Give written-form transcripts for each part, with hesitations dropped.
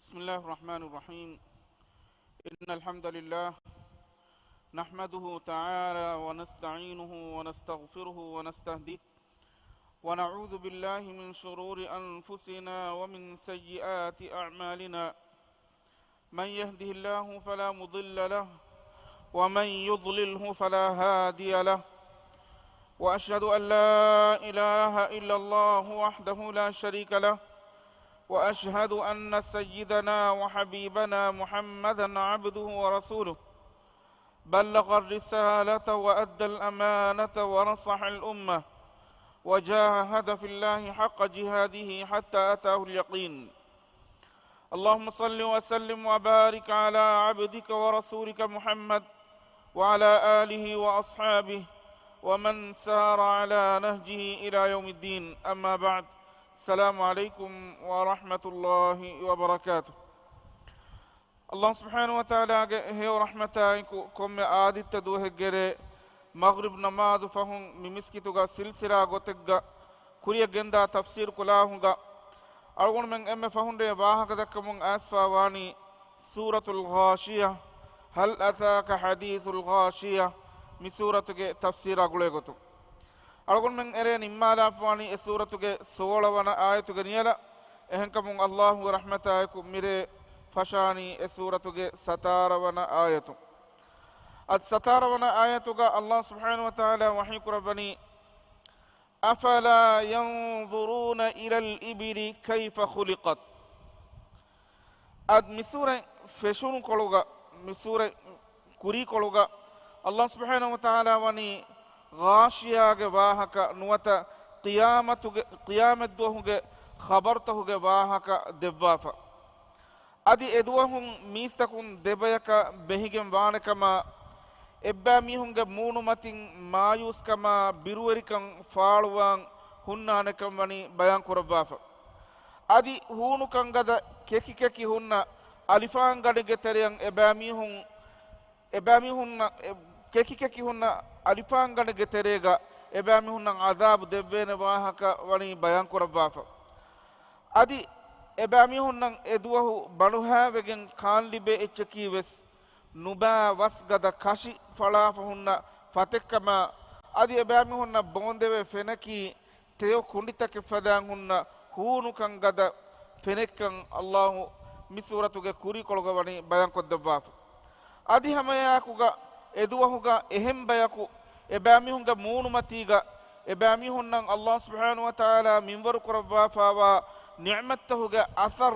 بسم الله الرحمن الرحيم. إن الحمد لله نحمده تعالى ونستعينه ونستغفره ونستهديه ونعوذ بالله من شرور أنفسنا ومن سيئات أعمالنا. من يهده الله فلا مضل له ومن يضلله فلا هادي له. وأشهد أن لا إله إلا الله وحده لا شريك له وأشهد أن سيدنا وحبيبنا محمدا عبده ورسوله بلغ الرسالة وأدى الأمانة ونصح الأمة وجاهد في الله حق جهاده حتى أتاه اليقين. اللهم صل وسلم وبارك على عبدك ورسولك محمد وعلى آله وأصحابه ومن سار على نهجه إلى يوم الدين. أما بعد. السلام عليكم ورحمة الله وبركاته. الله سبحانه وتعالى هي ورحمته كم آدي تدو هجرة مغرب نماذ فهم ممسكتوغا سلسلة غوتغا كوريا جندا تفسير كلاهوغا أرغون من أم فهم ده واها كذا أسفا واني سورة الغاشية هل أتاك حديث الغاشية من سورة تفسير أقولكتو أرغون من أرين إما لافواني سورة سولة وانا آية غنيلا إهنكم الله ورحمته ميري فشاني سورة ستارة وانا آية الستارة وانا آية الله سبحانه وتعالى وحيك ربني أفلا ينظرون إلى الإبل كيف خلقت. مسورة فشون كولوغا مسورة كوري كولوغا الله سبحانه وتعالى واني غاشيا واهك نوتا قيامة دوهك خبرته واهك دبافا أدي إدوهم ميستكون دبيك بهيجم وانكما إبا ميهونغ مونو ماتين مايوس كما بيرويركم فالوان هنانكم وني بيان كربافا أدي هونو كنغدا كيكي هنا ألفان غدغ تريان إبا ميهون كيكي هنا ألفان غدغ تريغا إبا ميهون عذاب دبين واهك وني بيان كربافا أدي එබෑමි හුන්නන් එදුවහු බණුහෑවගෙන් කාන්ලිබේ එච්චකීවෙස් නුබෑ වස් ගද කශි ඵලාෆ හුන්න ෆතෙක්කම අදි එබෑමි හුන්න බොන්දෙවේ ෆෙනකී තෙයෝ කුණිතක ෆදෑන් හුන්න හූනුකන් ගද ෆෙනෙක්කන් අල්ලාහු මිසූරතුගේ කුරි කොළගවනි බයන් කොද්දවාෆ අදි හැමයාකුගා එදුවහුගා එහෙම් බයකු එබෑමි හුන්ගේ මූනුමතීගා එබෑමි හුන්නන් අල්ලාහ් සුබ්හානහු වතාලා මින්වරු කරවාෆාවා නිඅමතහුගේ අසර්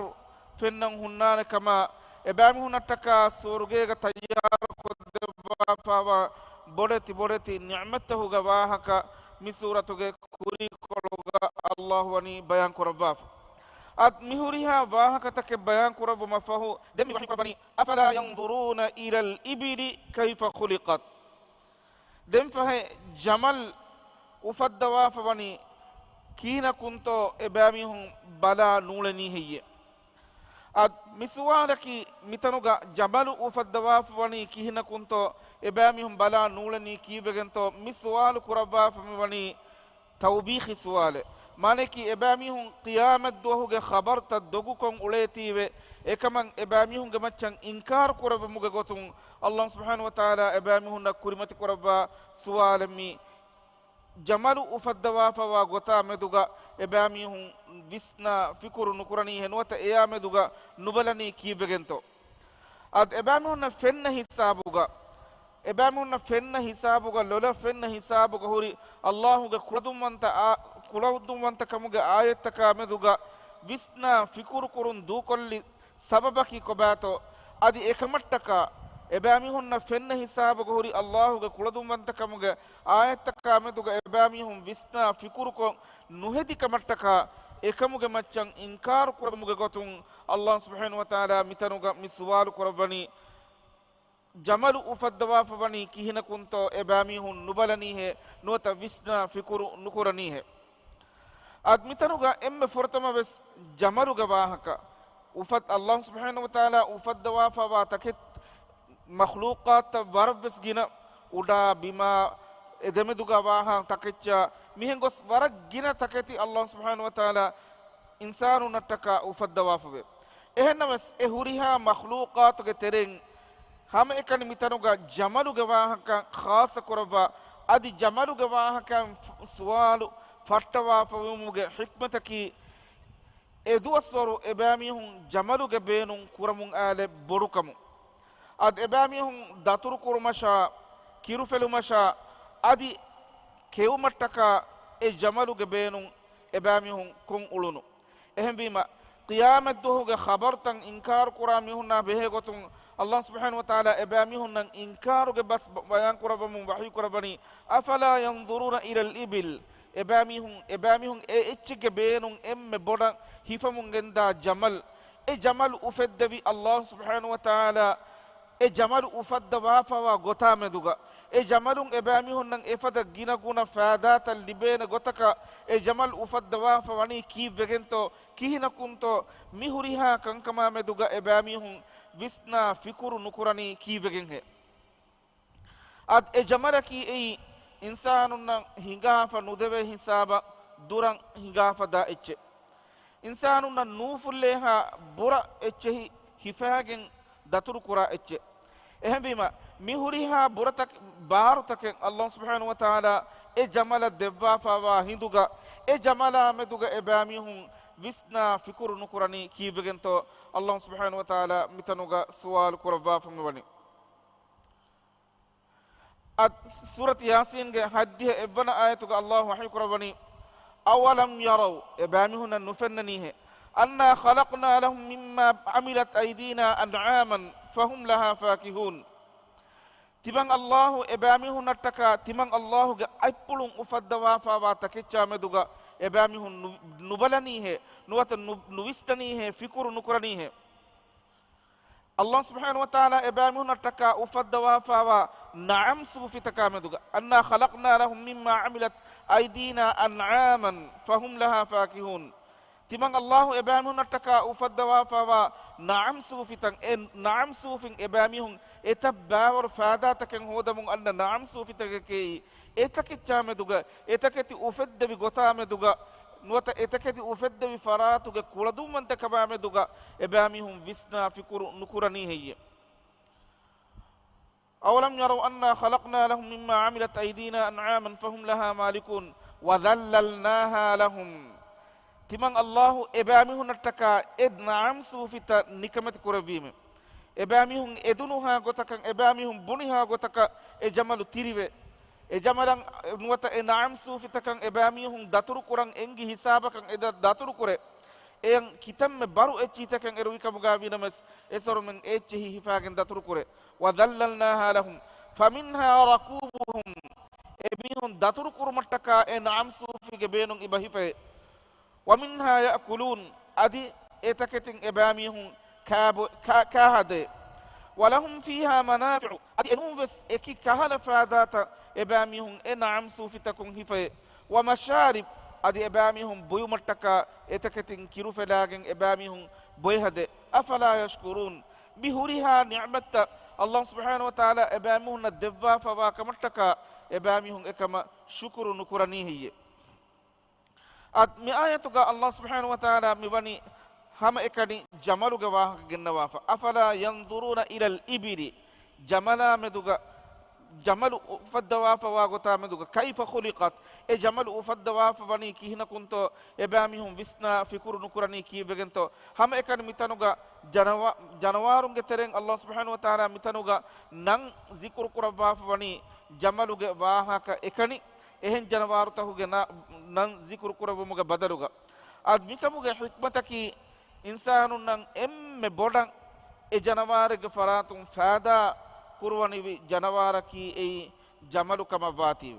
ෆෙන්නන් හුන්නාන කමා එබෑමි හුන්නට්ටකා සෝරුගේග තයාර කොද්දවාෆාවා බොඩති නිඅමතහුගේ වාහක මිසූරතුගේ කුරි කොළගා අල්ලාහ් වනි බයන් කරවාෆා at mihuriha wahakatake bayan kurabu mafahu demi wahikabani afala yanzuruna ila al-ibili kayfa khuliqat dem fahe jamal ufaddawa fawani kina kunto ebamihum bala nulani hiye at miswalaki mitanuga jabalu ufaddawa fawani kina kunto ebamihum bala nulani kivegento miswalu kuraba fawani tawbikhi suwale माने कि एबामी हूँ क़ियामत दोहुगे खबर ता दोगु कों उलेती वे एकमंग एबामी हूँ गमच्चंग इनकार करब मुगे गोतुं अल्लाह सुब्हानहु व तआला एबामी हूँ न कुरिमति करबा सुवालमी जमलु उफद्दवा फवा गोता मेदुगा एबामी हूँ विस्ना फिकुर नुकुरनी है नोत एया मेदुगा नुबलनी की बेगेंतो अद एबामी हूँ न फेन्न हिसाबुगा एबामी हूँ न फेन्न हिसाबुगा लोला फेन्न हिसाबुगा हुरी अल्लाह हुगे कुलदुमंता ಕುಳವುದ್ದುವಂತ ಕಮುಗೆ ಆಯತ್ತಕ ಮೆದುಗ ವಿಸ್ನ ಫಿಕುರು ಕುರುನ್ ದೂಕೊಲ್ಲಿ ಸಬಬಕಿ ಕೊಬಾತೋ ಅದಿ ಏಕಮಟ್ಟಕ ಎಬಾಮಿ ಹುನ್ನ ಫೆನ್ನ ಹಿಸಾಬಗ ಹುರಿ ಅಲ್ಲಾಹುಗೆ ಕುಳದುವಂತ ಕಮುಗೆ ಆಯತ್ತಕ ಮೆದುಗ ಎಬಾಮಿ ಹುನ್ ವಿಸ್ನ ಫಿಕುರು ಕೊ ನುಹೆದಿ ಕಮಟ್ಟಕ ಏಕಮುಗೆ ಮಚ್ಚಂ ಇನ್ಕಾರ್ ಕುರಮುಗೆ ಗೊತುಂ ಅಲ್ಲಾಹ್ ಸುಬ್ಹಾನಹು ವ ತಆಲಾ ಮಿತನುಗ ಮಿಸ್ವಾಲು ಕುರಬನಿ ಜಮಲು ಉಫದ್ದವಾಫವನಿ ಕಿಹಿನ ಕುಂತೋ ಎಬಾಮಿ ಹುನ್ ನುಬಲನಿ ಹೆ ನೋತ ವಿಸ್ನ ಫಿಕುರು ನುಕುರನಿ ಹೆ admitanuga emme fortama ves jamaruga wahaka ufad Allah subhanahu wa ta'ala ufad wafa wa taket makhluqat warves gina uda bima edemeduga waha taketcha mihen gos warak gina taketi Allah subhanahu wa ta'ala insanu nattaka ufad wafa ve එහෙනවස් ඒ හුරිහා මඛ්ලූකාතුගේ තෙරෙන් හැම එකනි මිතනුගා ජමලුගේ වාහක ખાસ කරවා අදි ජමලුගේ වාහකම් සුවාලු ෆට්ටවා ෆවමුගේ හික්මතකි එදුවස්වරු එබෑමිහුන් ජමලුගේ බේනුන් කුරමුන් ආලේ බොරුකමු අද එබෑමිහුන් දතුරු කුරුමෂා කිරුෆෙලුමෂා අදි කෙවුමට්ටක ඒ ජමලුගේ බේනුන් එබෑමිහුන් කුන් උළුණු එහෙන් වීම qiyamat duhuge khabartan inkar kura mihunna behe gotun Allah subhanahu wa ta'ala ebamihunnan inkaruge bas bayan kurabamun wahyi kurabani afala yanzuruna ila al-ibil ebamihun e echige beenun emme boda hifamun genda jamal e jamal ufeddevi Allah subhanahu wa ta'ala e jamal ufadda wafawa gota meduga e jamalun ebamihunnan efada ginaguna faadata libena gotaka e jamal ufadda wafawani kivegento kihinakunto mihuriha kankama meduga ebamihun visna fikuru nukurani kivegen he ad e jamalaki e insanunnan hingafa nudeve hisaba duran hingafa da ecce insanunnan nuufulleha bura eccehi hifagen daturu kura ecce ehem bima mihuriha buratak barutak Allah subhanahu wa ta'ala e jamala devwa fawa hinduga e jamala meduga ebamihun visna fikuru nukurani kivegento Allah subhanahu wa ta'ala mitanuga sual kurava famwani at surat yasin ge haddihe evana ayatuga Allah wahyi kuravani awalam yaraw ebamihun nufannani he anna khalaqna lahum mimma amilat aydina an'aman fahum laha fakihun timang Allahu ebamihun attaka timang Allahu ge aipulun ufaddawa fawa takeccha meduga ebamihun nubalani he nuwata nuwistani he fikuru nukurani he Allah subhanahu wa ta'ala ebamihun attaka ufaddawa fawa na'am sufitaka meduga anna khalaqna lahum mimma amilat aydina an'aman fahum laha fakihun timang Allahu ebamihun attaka ufaddawa fawa na'am sufitan en na'am sufin ebamihun etabawar faadataken hodamun anna na'am sufitake ke etakeccha meduga etaketi ufeddevi gota meduga nuwata etaketi ufeddevi faratuge kuladumante kaba meduga ebamihun visna fikuru nukurani heyye awalam yaraw anna khalaqna lahum mimma amilat aydina an'aman fahum laha malikun wa dhallalnaha lahum timang Allahu ebamihun attaka ed na'am sufita nikamet kuravime ebamihun edunuha gotakan ebamihun buniha gotaka e jamalu tirive e jamalan nuwata e na'am sufitakan ebamihun daturu kurang engi hisabakan eda daturu kure eyan kitamme baru echitakan erwikamuga vinamas esorumen echihi hifagen daturu kure wa dhallalnaha lahum faminha rakubuhum ebihun daturu kurumattaka e na'am sufige beenun ibahipe ومنها يأكلون أدي إتكتين إباميهم كهدي ولهم فيها منافع أدي أنوبس إكي كهل فاداتا إباميهم إنعم سوفتكم هفاي ومشارب أدي إباميهم بيومتكا إتكتين كيرو فلاغن إباميهم بيهدي أفلا يشكرون بهورها نعمة الله سبحانه وتعالى إباميهم الدفا فواكمتكا إباميهم إكما شكر نكرانيه ad mi ayatuga Allah subhanahu wa ta'ala mi wani hama ekani jamaluga wahaka gennawa fa afala yanzuruna ila al-ibili jamala meduga jamalu ufaddawa fa wagota meduga kayfa khuliqat e jamalu ufaddawa fa wani kihina kunto ebamihum visna fikuru nukurani kibegento hama ekani mitanuga janawarunge tereng Allah subhanahu wa ta'ala mitanuga nang zikru kurava fa wani jamaluga wahaka ekani ehen janawaru tahuge nan zikru kurabuga badaluga ad mikamuge hikmataki insanun nan emme bodan e janawarege faratun faada kurwani janawaraki e jamalu kama vati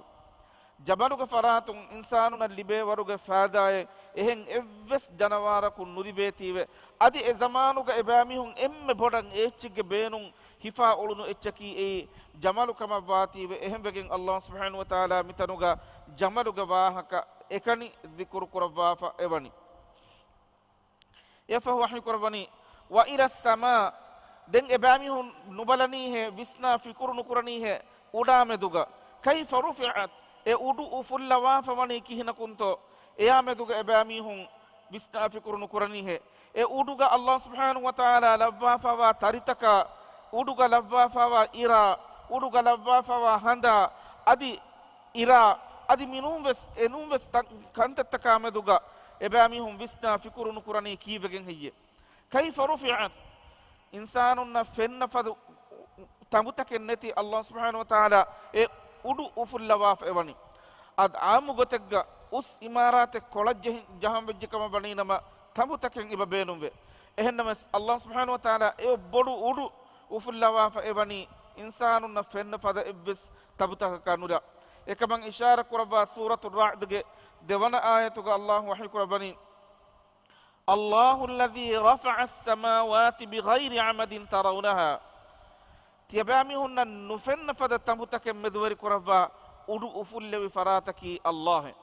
jamaluge faratun insanun libe waruge faadaye ehen evves janawaraku nuribetive adi e zamanuga ebamihun emme bodan echige beenun hifa ulunu echaki e jamalu kama vati ehem vegen Allah subhanahu wa ta'ala mitanuga jamaluga wahaka ekani dhikru kuravafa evani yafahu wahyi kuravani wa ila sama den ebamihun nubalani he visna fikuru nukurani he uda meduga kayfa rufi'at e udu ufulla wafa wani kihina kunto eya meduga ebamihun විස්නාෆිකුරුණු කරණීහෙ ඒ උඩුග අල්ලාහ් සුබ්හානහු වතාලා ලබ්වාෆවා තරිතක උඩුග ලබ්වාෆවා ඉරා උඩුග ලබ්වාෆවා හඳා අදි ඉරා අදි මිනුම් වෙස් එනුම් වෙස් කන්තත්තක මෙදුග එබෑමි හුම් විස්නාෆිකුරුණු කරණී කීවගෙන් හියේ කයිෆ රුෆිඅත් ඉන්සානුන්න ෆෙන්න ෆදු තඹුතකෙන් නැති අල්ලාහ් සුබ්හානහු වතාලා ඒ උඩු උෆුල්ලවාෆ එවනි අද ආමු ගොතෙක්ග උස් ඉමාරාතේ කොළජ ජහම් වෙජ්ජකම බණීනම තඹුතකෙන් ඉබ බේනුම්වේ එහෙන්නම අල්ලාහ් සුබ්හානහු වතාලා ඒ බොඩු උඩු උෆුල්ලවාෆ එවනි ඉන්සානුන්න ෆෙන්න ෆද එබ්බස් තඹුතක කනුරා එකමන් ඉෂාර කරවා සූරතු රාද්ගේ දෙවන ආයතුග අල්ලාහ් වහී කරබනි الله الذي رفع السماوات بغير عمد ترونها تيبامي هن نفن فد تمبتك مدوري كرفا udu ufulle farataki Allah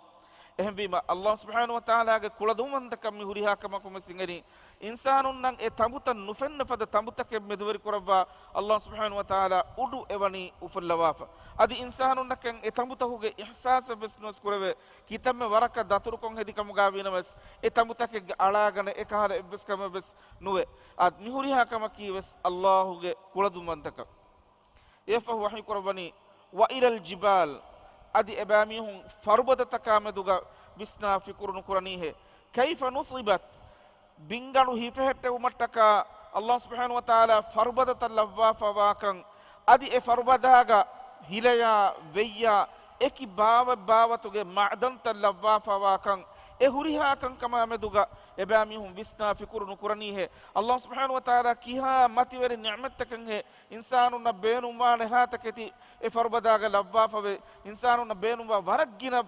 එහෙම වීම අල්ලාහ් සුබ්හානහු වතාලාගේ කුලදුමන්තකම් මිහුරිහාකමකම සිංගනි ඉන්සානුන් නම් ඒ තඹුත නුෆෙන්න ෆද තඹුතක මෙදවරි කරවා අල්ලාහ් සුබ්හානහු වතාලා උඩු එවනි උෆුල්ලවාෆ අදි ඉන්සානුන් නකන් ඒ තඹුතහුගේ ඉහ්සාස බස්නස් කරවේ කිතම වරක දතුරු කොන් හෙදිකම ගාවිනවස් ඒ තඹුතක අලාගෙන එකහර එබ්ස්කම බස් නුවේ අද මිහුරිහාකම කීවස් අල්ලාහුගේ කුලදුමන්තක එෆහ වහී කරවනි ව ඉරල් ජිබාල් adi ebamihun farbadata kameduga visna fikurunu kuranihe kayfa nusibat bingalu hifehette umattaka Allah subhanahu wa ta'ala farbadata lawwafa wakan adi e farbadaga hilaya veya eki bawatuge ma'danta lawwafa wakan e huriha kan kama meduga ebamihun visna fikurunu kuranihe Allah subhanahu wa ta'ala kiha mativeri ni'matakan he insanu na beenum wa hataketi e farbadaga lawwafa ve insanu na beenum wa waragina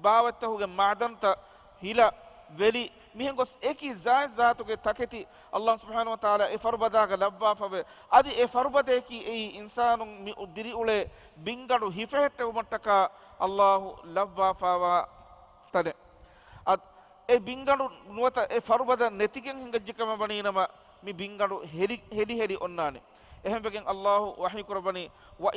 bawatuge ma'danta hila veli mihen gos eki zaatuge taketi Allah subhanahu wa ta'ala e farbadaga lawwafa ve adi e farbadeki e insanu diri ule bingadu hifehette umattaka Allah lawwafa wa tade ad e bingadu nuwata e farubada netigen hingajjikam baninama mi bingadu heli onnane ehem begen Allah wahyi kurabani wa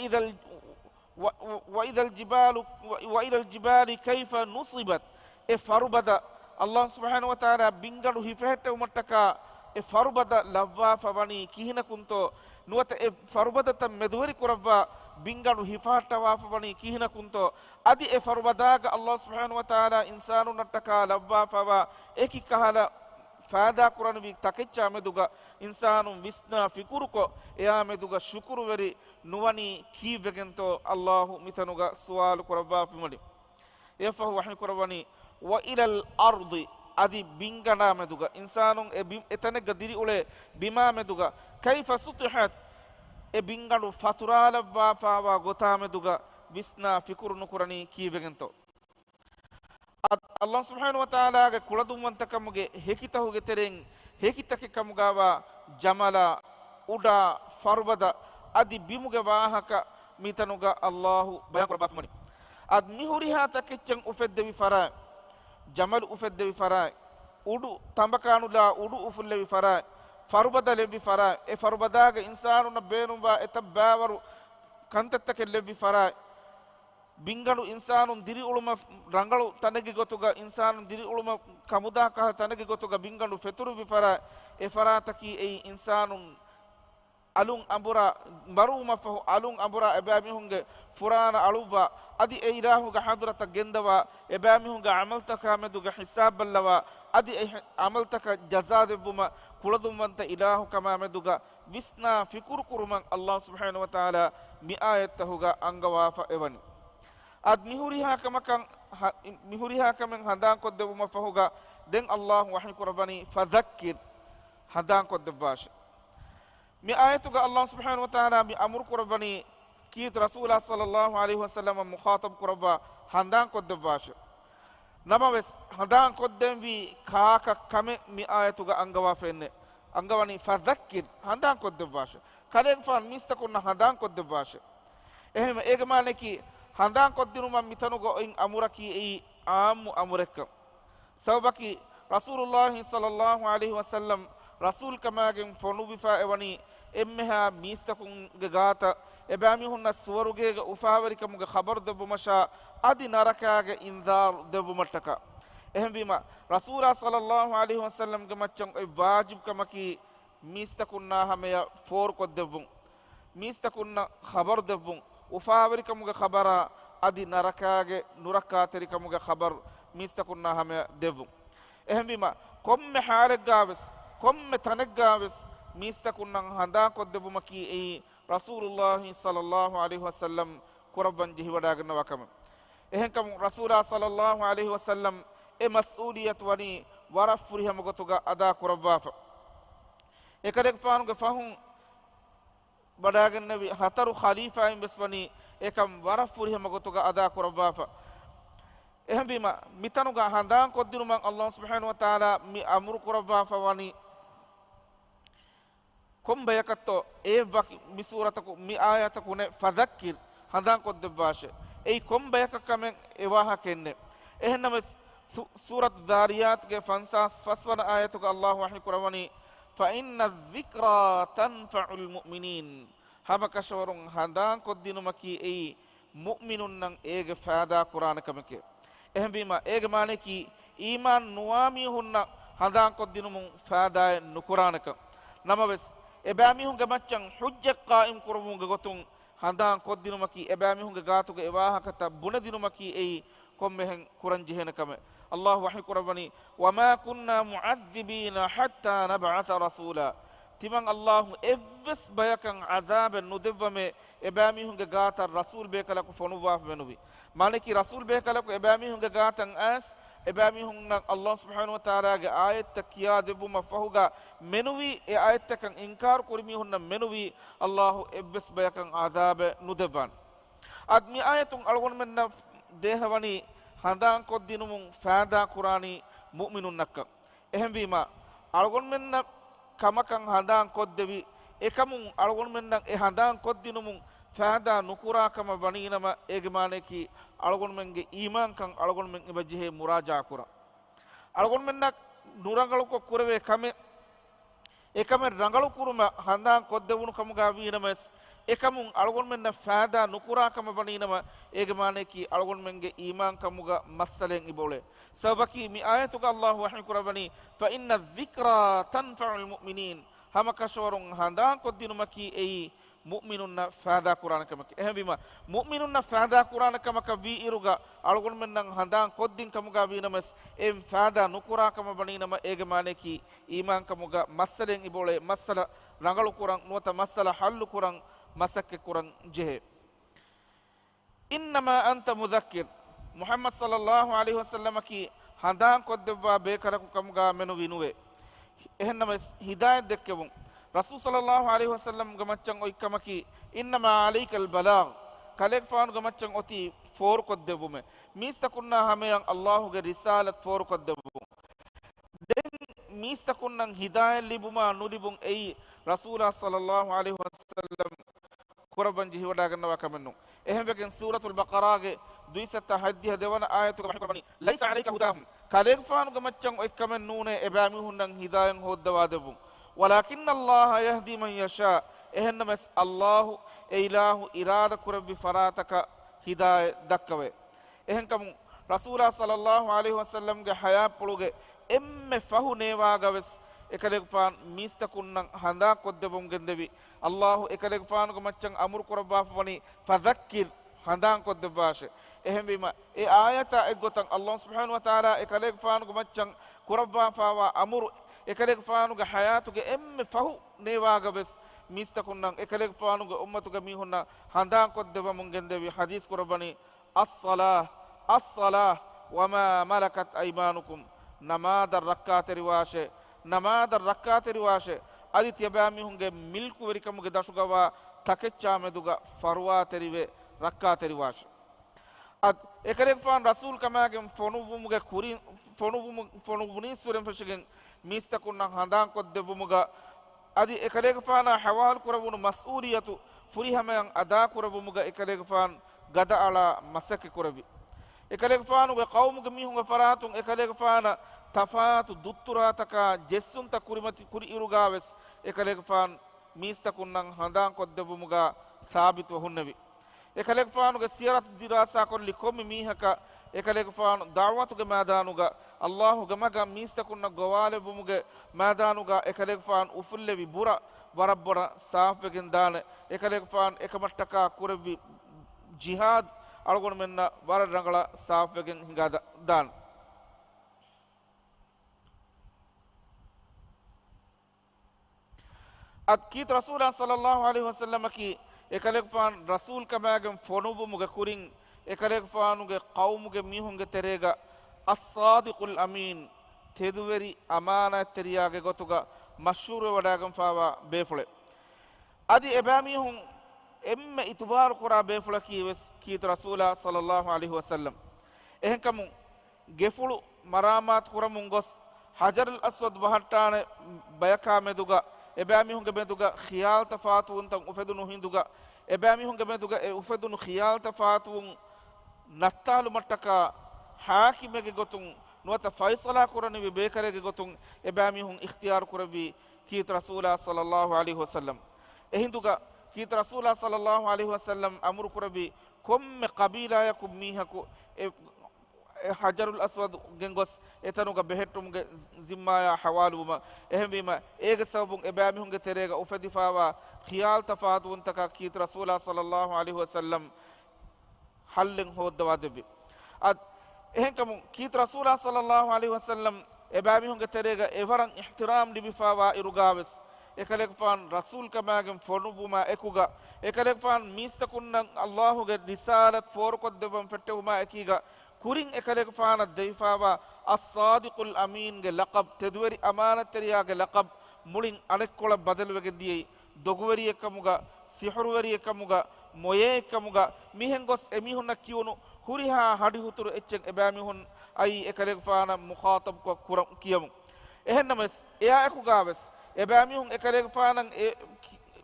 idal jibali kayfa nusibat e farubada Allah subhanahu wa ta'ala bingadu hifehette umattaka e farubada lawwafa bani kihina kunto nuwata e farubada tam medwari kurabwa bingadu hifata wafani kihina kunto adi e farbadaga Allah subhanahu wa ta'ala insanu nattaka lawwafa eki kahala faada kuranu bi takeccha meduga insanu visna fikuruko eya meduga shukuru veri nuwani kivegento Allah mitanuga sual kurabba fimali yafahu wahni kurabani wa ilal ardi adi bingana meduga insanu etane gadiri ule bima meduga kayfa sutihat e bingadu faturala wafawa gotameduga visna fikurunu kurani kivegento Allah subhanahu wa ta'ala ge kuladumantakamuge hekitahuge tereng hekitake kamugawa jamala uda farbada adi bimuge wahaka mitanuga Allah bayan korabafmani ad mihuriha takechang ufeddevi fara jamal ufeddevi fara udu tambakanula udu ufullevi fara farubada levi fara e farubadaga insanu na beenumwa etabbawaru kantattake levi fara bingalu insanu diri uluma rangalu tanagi gotuga insanu diri uluma kamuda ka tanagi gotuga bingalu feturu vi fara e farataki e insanu alun ambura maruma fahu alun ambura ebami hunge furana aluba adi e irahu ga hadrata gendawa ebami hunge amaltaka meduga hisab ballawa adi e amaltaka jazadebuma kuladumwanta ilahu kama meduga visna fikur kuruman Allah subhanahu wa ta'ala mi ayatahuga angawafa evani ad mihuriha kamen hadan koddebuma fahuga den Allah wahyi kurabani fadhakkir hadan koddebash mi ayatuga Allah subhanahu wa ta'ala mi amur kurabani kit rasulullah sallallahu alaihi wasallam mukhatab kuraba hadan koddebash namawes hadan koddemvi kaaka kame mi ayatuga angawa fenne angawani fadhakkir hadan koddebash kalen fan mistakuna hadan koddebash ehme egamane ki hadan koddinuma mitanugo in amuraki ei amurek sabaki rasulullah sallallahu alaihi wasallam rasul kamagen fonu bifa evani emmeha mistakun ge gata ebami hunna suwaruge ge ufawari kamuge khabar debumasha adi naraka ge inzar debumataka එහෙම වීම රසූලා සල්ලල්ලාහු අලයිහි වසල්ලම් ගේ මච්චන් ඔය වාජිබ් කමකි මිස්තකුන්නා හැමය ෆෝර් කොද්දෙවුන් මිස්තකුන්නා خبر දෙවුන් උෆාවරි කමුගේ خبرා අදි නරකාගේ නුරකාතරි කමුගේ خبر මිස්තකුන්නා හැමය දෙවුන් එහෙම වීම කොම්මෙ හාරෙක් ගාවස් කොම්මෙ තනෙක් ගාවස් මිස්තකුන්නම් හඳා කොද්දෙවුමකි ඒ රසූලුල්ලාහි සල්ලල්ලාහු අලයිහි වසල්ලම් කුරබන් ජිහි වඩාගෙන වකම එහෙන්කම රසූලා සල්ලල්ලාහු අලයිහි වසල්ලම් e mas'uliyat wani waraf furihama gotuga ada kurabwafa ekadek faanuge fahun badagen nabi hataru khalifa in beswani ekam waraf furihama gotuga ada kurabwafa eham bima mitanuga handan koddinuman allah subhanahu wa taala mi amru kurabwafa wani kombe yakatto e waki mi surataku mi ayataku ne fadhakkir handan koddebwashe ei kombe yakakamen ewaha kenne ehnamas سورة الذاريات کے فنساس فسون آیتك الله وحي قرآني فإن الذكرى تنفع المؤمنين هم كشورون هندان قدينو مكي اي مؤمنون نن ايغ فادا قرآن كمكي اهم بيما ايغ معنی کی ایمان نوامی هن هندان قدينو من فادا نقرآن كم نما بس ابامي هن گمچن حجة قائم قرمون گتون هندان قدينو مكي ابامي هن گاتو گه اواها کتا بن دينو مكي اي كومبهن قرآن جهن كم الله وحي قرباني وما كنا معذبين حتى نبعث رسولا تمن الله افس بيكن عذاب ندبمه ابامي هنگ غات الرسول بكلك فنواف منوي مالكي رسول بكلك ابامي هنگ غاتن اس ابامي هنگ الله سبحانه وتعالى آيات تكيا دبو مفهوغا منوي آيات تكن انكار كرمي هن منوي الله افس بيكن عذاب ندبان ادمي آياتون الغون من دهواني හඳාන් කොද්දිනුමුන් ෆෑදා කුරානි මුමිනුන් නක්ක එහෙම වීම අලගොන් මෙන්න කමකන් හඳාන් කොද්දෙවි එකමුන් අලගොන් මෙන්න ඒ හඳාන් කොද්දිනුමුන් ෆෑදා නුකුරාකම වණීනම ඒගේ මානෙකි අලගොන් මෙන්ගේ ඊමාන්කන් අලගොන් මෙන් ඉබජෙහි මුරාජා කුරා අලගොන් මෙන්න නුරංගලක කුරවේ කම එකම රංගලු කුරුම හඳාන් කොද්දෙවුණු කමුගා වීනමස් ekamun algon menna faada nukura kama baninama egemane ki algon menge iman kamuga masalen ibole sabaki mi ayatuka allah wahyi kurabani fa inna dhikra tanfa'ul mu'minin hama kashwarun handan koddinuma ki ei mu'minunna faada qur'an kama ehbima mu'minunna faada qur'an kama ka vi iruga algon menna handan koddin kamuga vinamas em faada nukura kama baninama egemane ki iman kamuga masalen ibole masala rangalu kurang nuata masala hallu kurang مسك قران جه انما انت مذكر محمد صلى الله عليه وسلم کی ہندان کو دبا بے کرک کمگا منو وینوے ehnnam hidayat dekkevun rasul sallallahu alaihi wasallam gamachan oy kamaki innama alaykal balagh kalek faanu gamachan oti for koddevume mistakunna hameyan allah ge risalat for koddevu den mistakunnan hidayat libuma nulibun ei rasulullah sallallahu alaihi wasallam قربان جه ودا گنوا کمنو اهم بكن سوره البقره ge 270 devana ayatu qur'ani laysa alayka hudahum kalek faanu gamachan oy kamen nune ebami hundan hidayan hoddawa devu walakin allah yahdi man yasha ehnamas allah ilahu irada kurbi farataka hidayah dakkave ehenkam rasulullah sallallahu alaihi wasallam ge haya puluge emme fahu newa gaves ekalek fan mistakunnan handa koddebum gendevi allah ekalek fan go maccan amur korba fani fadhakkir handan koddebashe ehem bima e ayata egotan allah subhanahu wa taala ekalek fan go maccan korba fawa amur ekalek fan go hayatu ge emme fahu newa gabes mistakunnan ekalek fan go ummatu ge mihunna handan koddebum gendevi hadis korbani as-salah as-salah wama malakat aymanukum namada rak'at riwashe namada rak'at riwashe aditya bami hunge milku verikamuge dashugawa takeccha meduga farwa terive rak'at riwashe ad ekarek fan rasul kamagem fonuvumuge kurin fonuvuni suren fashigen mistakunna handan koddevumuga adi ekarek fana hawal kuravunu mas'uliyatu furihamen ada kuravumuga ekarek fan gada ala masake kuravi ekalek faanu ge qawmuge mihunge faratun ekalek faana tafatu dutturataka jessunta kurimati kuri irugaves ekalek faan mistakunnan handan koddebumuga sabit wa hunnavi ekaleek faanuge sirat dirasa kolli kommi mihaka ekaleek faanu da'watuge madanuga Allahu gamaga mistakunna gowale bumuge madanuga ekaleek faanu ufullevi bura warabbora saafegen daane ekaleek faanu ekamattaka kurevi jihad algon menna war rangala saafegen hinga daan at kit rasulullah sallallahu alaihi wasallam ki ekaleek faanu rasul kamagem fonubu muge kurin ekaleek faanuge qawmuge mihunge terega as-sadiqul amin teduveri amana teriyage gotuga mashhur wadagam fawa befule adi ebamihun emme itubar qura befula kiwes kit rasulullah sallallahu alaihi wasallam ehen kamu gefulu maramat quramun gos hajar al aswad bahattane bayaka meduga ebamihun gebeduga khiyal tafatun tan ufedunu hinduga ebamihun gebeduga e ufedunu khiyal tafatun nattalu mattaka hakimege gotun nuwata faisala kurani bi bekarege gotun ebamihun ikhtiyar kurabi kit rasulullah sallallahu alaihi wasallam ehinduga kit rasulullah sallallahu alaihi wasallam amru kurabi komme qabila yakum mihaku e hajarul aswad gengos etanuga behettum ge zimmaya hawaluma ehembima ege sabun ebamihun ge terega ufedifawa khiyal tafatun taka kit rasulullah sallallahu alaihi wasallam hallen hoddawa debbe ad ehen kamu kit rasulullah sallallahu alaihi wasallam ebami hunge terega evaran ihtiram libifawa irugaves ekalek fan rasul kamagem fonubuma ekuga ekalek fan mistakunnan allah ge risalat for koddevam fettewuma ekiga kurin ekalek fan adeifawa as-sadiqul amin ge laqab tedweri amanat teriya ge laqab mulin anekkola badalwege diye dogweri ekamuga sihurweri ekamuga moye ekamuga mihen gos emihunna kiunu huriha hadi huturu echen ebamihun ai ekalek faana mukhatab ko kiyamu ehennames eya ekugaves ebamihun ekalek faanan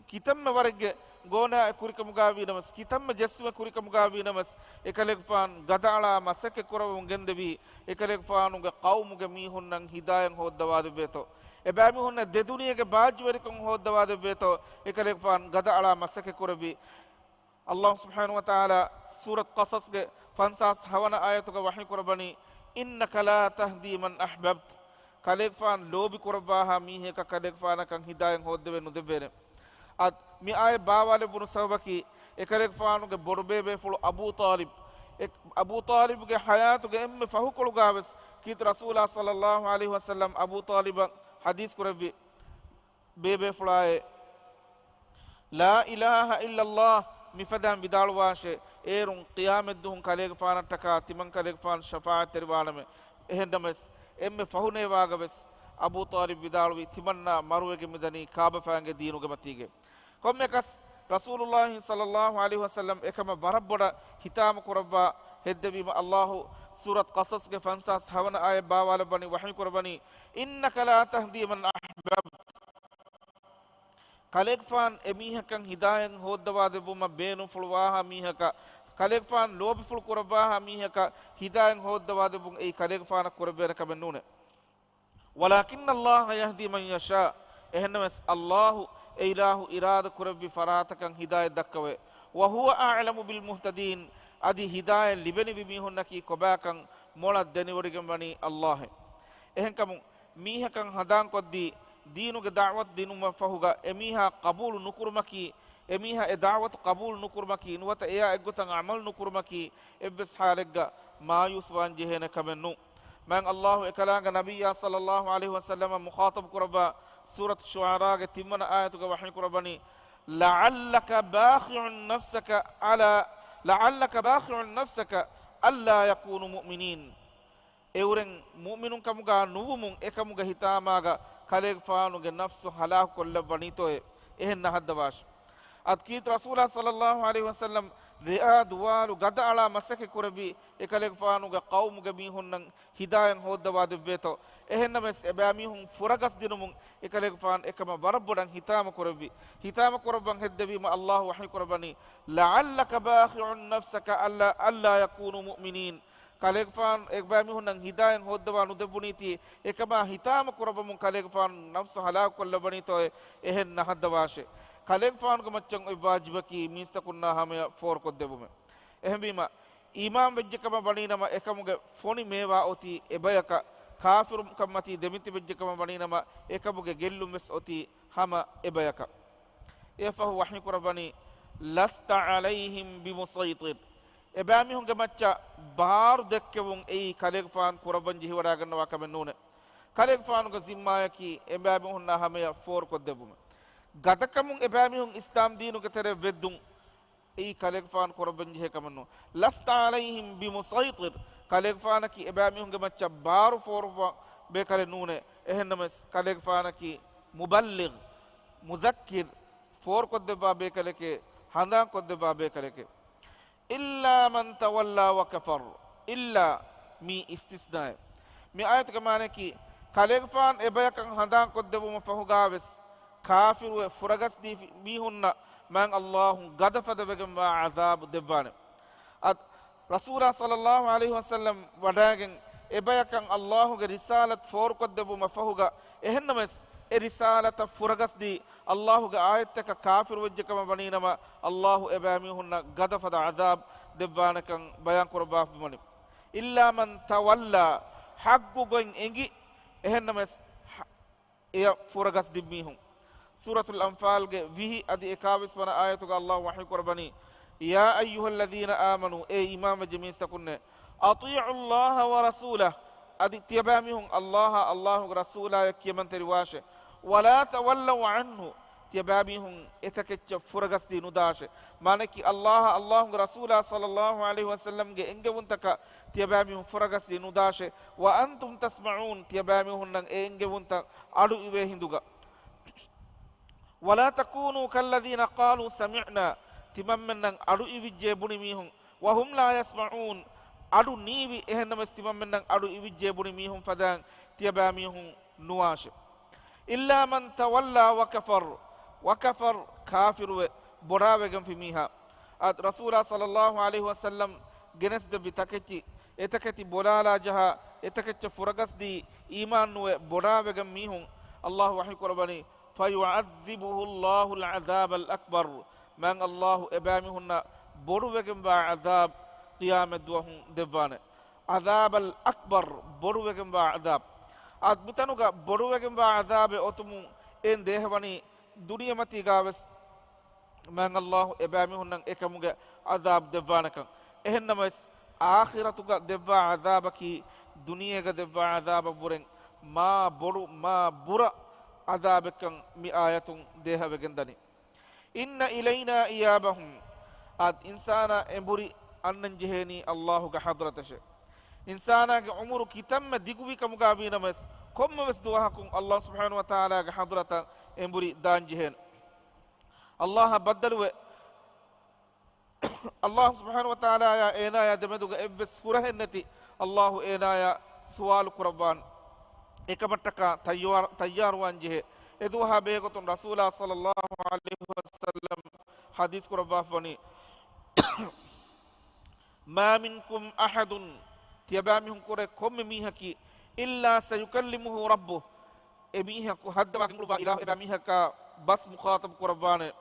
kitamme warge gona kurikamuga winamas kitamme jessume kurikamuga winamas ekalek faan gadala masake korawum gendevi ekalek faanuge qawmuge mihunnan hidayan hoddawade beto ebamihunna deduniyege baajwerikum hoddawade beto ekalek faan gadala masake koravi Allah subhanahu wa ta'ala surat qasas ge fansas hawana ayatuga wahi kurabani innaka la tahdi man ahbabt kalek fan lobi kurabaha mihe ka kalek fana kan hidayen hoddewe nudebere ad mi ay bawale bunu sabaki e kalek fanu ge borbebe fulu abu talib ge hayatu ge emme fahukulu gaves kit rasulullah sallallahu alaihi wasallam abu talib hadis kurabi bebe fulae la ilaha illa allah mifadam bidalwashe erun qiyamet duhun kalek fana taka timan kalek fan shafaat terwaname ehendames emme fahune wagaves abu talib bidalwi timanna maruwege midani kaaba fange diinuge matige komme kas rasulullah sallallahu alaihi wasallam ekama barabboda hitama kurabba heddebima allah surat qasas ge fansas hawana ay bawala bani wahi kurabani innaka la tahdi man ahbab kalek fan emihakan hidayen hoddawade buma beenum fulwaha mihaka kalek fan lobi ful kurabaha mihaka hidayen hoddawade bum ei kalek fan kurabena kabennune walakin allah yahdi man yasha ehnamas allah ilahu irada kurabbi faratakan hidayat dakkawe wa huwa a'lamu bil muhtadin adi hidayen libeni mihonnaki kobakan mola deniworigem bani allah ehenkam mihakan hadan koddi deenuge da'wat dinuma fahuga emiha qabul nukurmaki emiha e da'wat qabul nukurmaki nuwata eya eggotan amal nukurmaki ebbes halegga mayus wan jehena kamennu man allah ekalaga nabiyya sallallahu alaihi wasallam mukhatab kuraba surat shu'ara ge timana ayatuga wahi kurabani la'allaka bakhi'un nafsaka alla yakunu mu'minin euren mu'minun kamuga nuwumun ekamuga hitamaga kalek faanuge nafsu halak kolla banitoy ehen nahaddawash adkit rasulullah sallallahu alaihi wasallam riad walu gada ala masake kurabi ekalek faanuge qawmuge mihunnan hidayan hoddawade beto ehen names ebamihun furagas dinumun ekalek faan ekama barabbodan hitama kuraban heddebi ma allah wahi kurabani la'allaka bakhi'un nafsaka alla yakunu mu'minin kalek fan ekbami hunan hidayen hoddawa nudebuniti ekama hitama kurabamun kalek fan nafsu halak kollabani to ehen nahaddawashe කලෙක් ෆානුක මච්චන් ඔය වාජිබකි මිස්තකුන්නා හැම ෆෝර් කොත් දෙබුම එහෙම ඊමාම් වෙජ්ජකම වණිනම එකමුගේ ෆොනි මේවා ඔති එබයක කාෆිරුම් කම්මති දෙමිති වෙජ්ජකම වණිනම එකමුගේ ගෙල්ලුම් වෙස් ඔති හැම එබයක එෆහු වහී කුරබනි ලස්ත අලයිහිම් බිමුසයිතිර් එබෑමි හුන්ගේ මච්චා බාර් දෙක්කවුන් ඒ කලෙක් ෆාන් කුරබන් ජිහි වඩා ගන්නවා කම නෝනේ කලෙක් ෆානුක සිම්මායකි එබෑමි හුන්නා හැම ෆෝර් කොත් දෙබුම ගතකමුන් එබෑමි හුන් ඉස්ලාම් දීනුක තෙර වෙද්දුන් ඒ කලෙක් ෆාන් කුරබන් ජිහි කමනෝ ලස්ත අලයිහිම් බිමුසයිතිර් කලෙක් ෆානකි එබෑමි හුන්ගේ මච්චා බාර් ෆෝර් බේකල නෝනේ එහෙන්නම කලෙක් ෆානකි මුබල්ලිග් මුදක්කිර් ෆෝර් කොත් දෙබා බේකලකේ හඳා කොත් දෙබා බේකලකේ ඉල්ලා මන් තවල්ලා වකෆර් ඉල්ලා මී ඉස්තිස්නාය මේ ආයතක මානකි කලෙක් ෆාන් එබයකන් හඳා කොත් දෙබුම ෆහුගාවෙස් කාෆිරු ෆුරගස් දී මීහුන්න මන් අල්ලාහ් ගදෆද වෙගම් වා අසාබ් දෙවාන අත් රසූලා සල්ලල්ලාහු අලයිහි වසල්ලම් වඩාගෙන් එබයකන් අල්ලාහ්ගේ රිසාලත් ෆෝර් කොත් දෙබුම ෆහුගා එහෙන්නමස් ඒ රිසාලත ෆුරගස් දී අල්ලාහ්ගේ ආයතක කාෆිරු වෙජ්ජකම වණිනම අල්ලාහ් එබෑමි හුන්න ගදෆද අසාබ් දෙවානකන් බයන් කරබා වමනි ඉල්ලා මන් තවල්ලා හග්ගුගෙන් එඟි එහෙන්නමස් එය ෆුරගස් දී මීහුන් සූරතුල් අන්ෆාල්ගේ විහි අදි 21 වන ආයතුක අල්ලාහ් වහී කරබනි යා අයියුහල්ලදීන ආමනු ඒ ඉමාම ජමීස්තකුන්නේ අතිඋල්ලාහ වරසූලහ අදි තියබෑමිහුන් අල්ලාහ්ගේ රසූලා කියමන් තරිවාෂ වලා තවල්ලු අන්හු තියබෑමිහුන් එතකෙච්ච ෆුරගස් දී නුදාෂ මානකි අල්ලාහ්ගේ රසූලා සල්ලල්ලාහු අලයිහි වසල්ලම්ගේ එංගෙවුන්තක තියබෑමිහුන් ෆුරගස් දී නුදාෂ ව අන්තුම් තස්මඋන් තියබෑමිහුන් නම් එංගෙවුන්ත අඩු ඉවේ හිඳුගා ولا تكونوا كالذين قالوا سمعنا تممن أدو إبجي بني ميهم وهم لا يسمعون أدو نيوي إهنم استممن أدو إبجي بني ميهم فدان تيبا ميهم نواش إلا من تولى وكفر كافر براوغم في ميها رسول صلى الله عليه وسلم جنس دبي تكتي بولالا جها اتكتي فرقس دي إيمان براوغم ميهم الله وحي قرباني فيعذبه الله العذاب الأكبر من الله إبامهن بروغم بعذاب قيامة دوهم دبانة عذاب الأكبر بروغم بعذاب أدمتنوغا بروغم بعذاب أتمو إن دهواني دنيا متي غاوس من الله إبامهن إكموغا عذاب دبانة إهنما آخرتوغا دبا عذابكي دنيا دبا عذاب بورن ما برا عذابكم مئات ديها بجندني إن إلينا إيابهم إنسان إمبري أن جهني الله كحضرتش إنسان عمر كتم ديكوي كمقابين مس كم مس دعاكم الله سبحانه وتعالى كحضرت إمبري دان جهن الله بدل الله سبحانه وتعالى يا إنا يا دمدوغ إبس فرح النتي الله إنا يا سوال قربان එකමට්ටක තයාර් වංජේ එදුවා බේගතුන් රසූලා සල්ලල්ලාහු අලයිහි වසල්ලම් හදීස් කරවවනි මා මින්කුම් අහදුන් තියබාමිහුන් කුරේ කොම් මීහකි ඉල්ලා සයුකල්ලිමුහු රබ්බු එමීහකු හද්දවා කිඟුබා ඉලාහ එබමීහක බස් මුඛාතබ කරවවානේ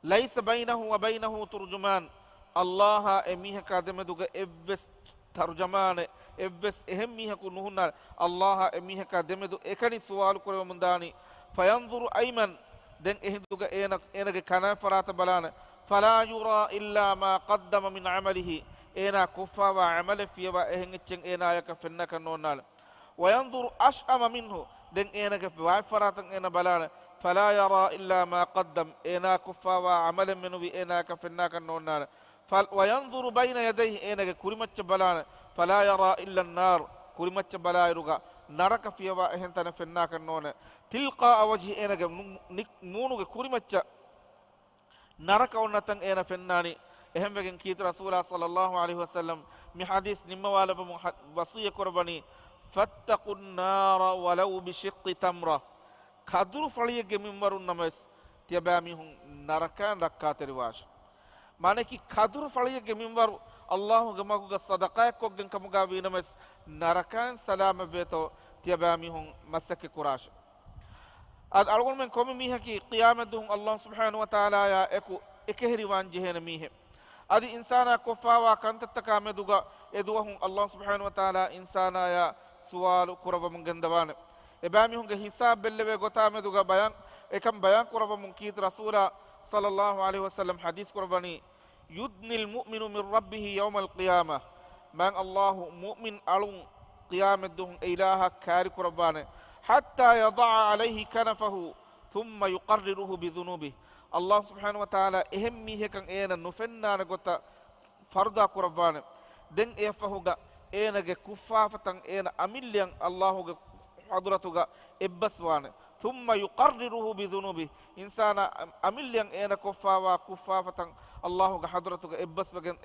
ලයිස බයිනහු වබයිනහු තුර්ජුමාන් අල්ලාහ එමීහක දෙමදුග එව්ස් තර්ජමානේ එව්ස් එහෙම් මීහකු නුහුන්නා අල්ලාහ එමීහක දෙමෙදු එකනි සවාල් කරව මුන්දානි ෆයන්දුරු අයිමන් දැන් එහෙදුග එනගේ කන ෆරාත බලාන ෆලා යුරා ඉල්ලා මා قدම මින් අමලිහි එනා කුෆාවා අමල ෆියවා එහෙන් එච්චෙන් එනායක ෆෙන්නක නෝනාල වයන්දුරු අෂ්අම මින්හු දැන් එනගේ වායි ෆරාතන් එන බලාන ෆලා යරා ඉල්ලා මා قدم එනා කුෆාවා අමල මිනුවි එනායක ෆෙන්නක නෝනාල وينظر بين يديه إنك كريمة بلان فلا يرى إلا النار كريمة بلايرغا نرك في واهن تنفناك النون تلقاء وجه إنك مونك كريمة نرك ونتن إنا فناني إهم وجن كيت رسول الله صلى الله عليه وسلم من حديث نما والب وصية قرباني فاتقوا النار ولو بشق تمرة كدر فليك منبر النمس تباميهم نركان ركات رواش माने कि खादुर फलिय के मिंबर अल्लाह गमगु ग सदका को गन कमुगा विनमस नरकान सलाम बेतो तियबामी हुं मसके kurash ad algon men komi mihaki qiyamat duhum Allah subhanahu wa ta'ala ya ekehri wan jehena mihe adi insana kofawa kantattaka meduga eduhum Allah subhanahu wa ta'ala insana ya suwalu kuraba mun gandawane ebami hunge hisab bellebe gota meduga bayan ekam bayan kuraba mun kit rasula sallallahu alaihi wasallam hadis kurabani yudnil mu'minu min rabbih yawm al-qiyamah man Allah mu'min alun qiyamat duhum ilaha kari kurabane حتى يضع عليه كنفه ثم يقرره بذنوبه الله سبحانه وتعالى اهمي هكان اينا نفنا نغتا فردا قربان دين يفهوغا اينا كفافتان اينا اميليان الله حضرتوغا ابسوان ثم يقرره بذنوبه انسان اميليان اينا كفافتان الله حضرتوغا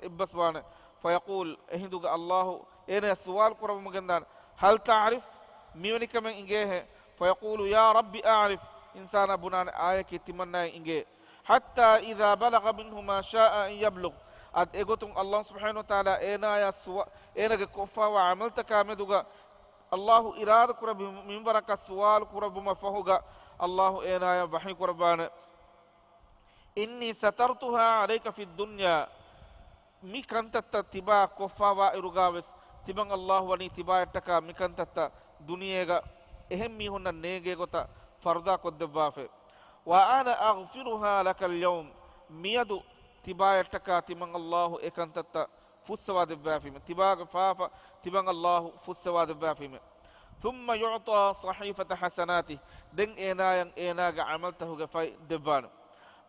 ابسوان فيقول اهندوغا الله اينا سوال قرب مغندان هل تعرف ميوني كمان إنجيه فيقول يا ربي أعرف إنسان بنان آية كتمنى إنجيه حتى إذا بلغ منه ما شاء أن يبلغ أد إيغوتم الله سبحانه وتعالى إينا يا سوا إينا كوفا وعملت كامدوغا الله إرادة كرب من بركة سوال كرب مفهوغا الله إينا يا بحي كربان إني سترتها عليك في الدنيا مي كانت تتبع كوفا وإرغاوس تبان الله وني تبع تكا مي كانت دنياغا اهمي هنا نيغي غوتا فردا كدبافه وانا اغفرها لك اليوم ميدو تبايا تكا تمن الله اكنتتا فسوا دبافيم تباغ فافا تبن الله فسوا دبافيم ثم يعطى صحيفة حسناته دن ايناغ عملته غفاي دبان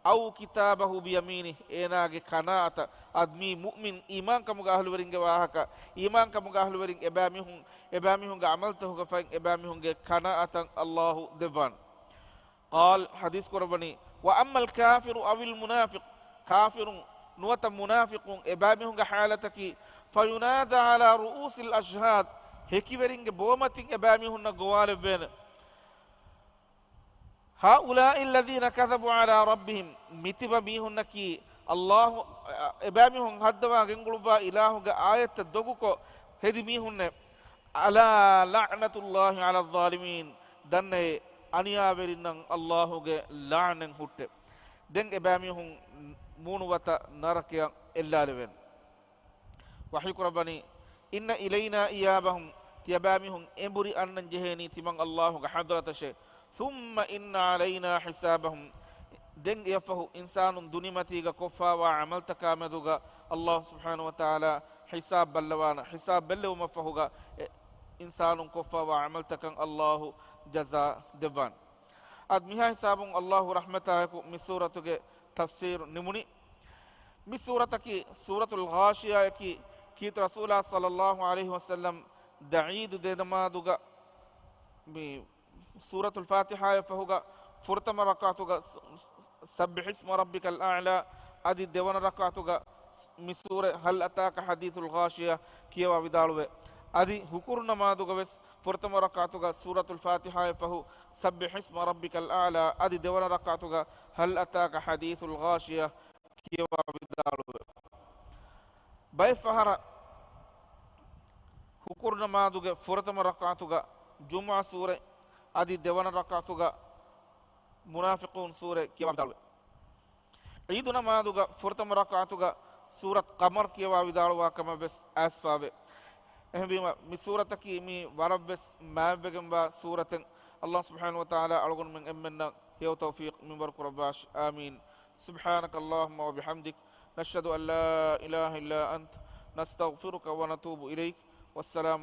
أو كتابه بيمينه إناغ كناعة أدمي مؤمن إيمان كمغا أهل ورنگ واهكا إيمان كمغا أهل ورنگ إباميهم عملته غفاين إباميهم كناعة الله دفان قال حديث قرباني وأما الكافر أو المنافق كافر نوة منافق إباميهم حالتك فينادى على رؤوس الأشهاد هكي ورنگ بومتين إباميهم نقوال بين هؤلاء الذين كذبوا على ربهم متبا ميهن كي الله إباميهم هدوا غنغلبا إله آية الدوكو هدي ميهن ألا لعنة الله على الظالمين دن أنيا برنن الله لعنن هوت دن إباميهم مونوتا نركيا إلا لبن وحيك ربني إن إلينا إيابهم تياباميهم إمبري أنن جهني تمن الله حضرة شيء ثم إن علينا حسابهم دن يفه إنسان دنيمتيغا كفا وعملت كامدوغا الله سبحانه وتعالى حساب بلوانا حساب بلو مفهوغا إنسان كفا وعملت كان الله جزاء دبان أدميها حساب الله رحمته من سورة تفسير نموني من سورة سورة الغاشية كي رسول صلى الله عليه وسلم دعيد دينما دوغا سورة الفاتحة فهوغا فرتم ركعتوغا سبح اسم ربك الأعلى أدي ديوان ركعتوغا مسورة هل أتاك حديث الغاشية كيوا بدالوه أدي هكور نمادوغا بس فرتم ركعتوغا سورة الفاتحة فهو سبح اسم ربك الأعلى أدي ديوان ركعتوغا هل أتاك حديث الغاشية كيوا بدالوه باي فهر هكور نمادوغا فرتم ركعتوغا جمعة سورة أدي ديوان ركعتوغا منافقون سورة كيوا بدالوه عيدنا ما دوغا فرتم ركعتوغا سورة قمر كيوا بدالوه كما بس أسفاوه එහෙම මේ සූරතකී මේ වරබ්බස් මාබ්බගම්බා සූරතෙන් අල්ලාහ් සුබ්හානහු වතාලා අලගොන් මෙන් එම්මෙන්න හිය තෞෆීක් මින්බර් කුරබාෂ් ආමීන් سبحانك اللهم وبحمدك نشهد أن لا إله إلا أنت نستغفرك ونتوب إليك والسلام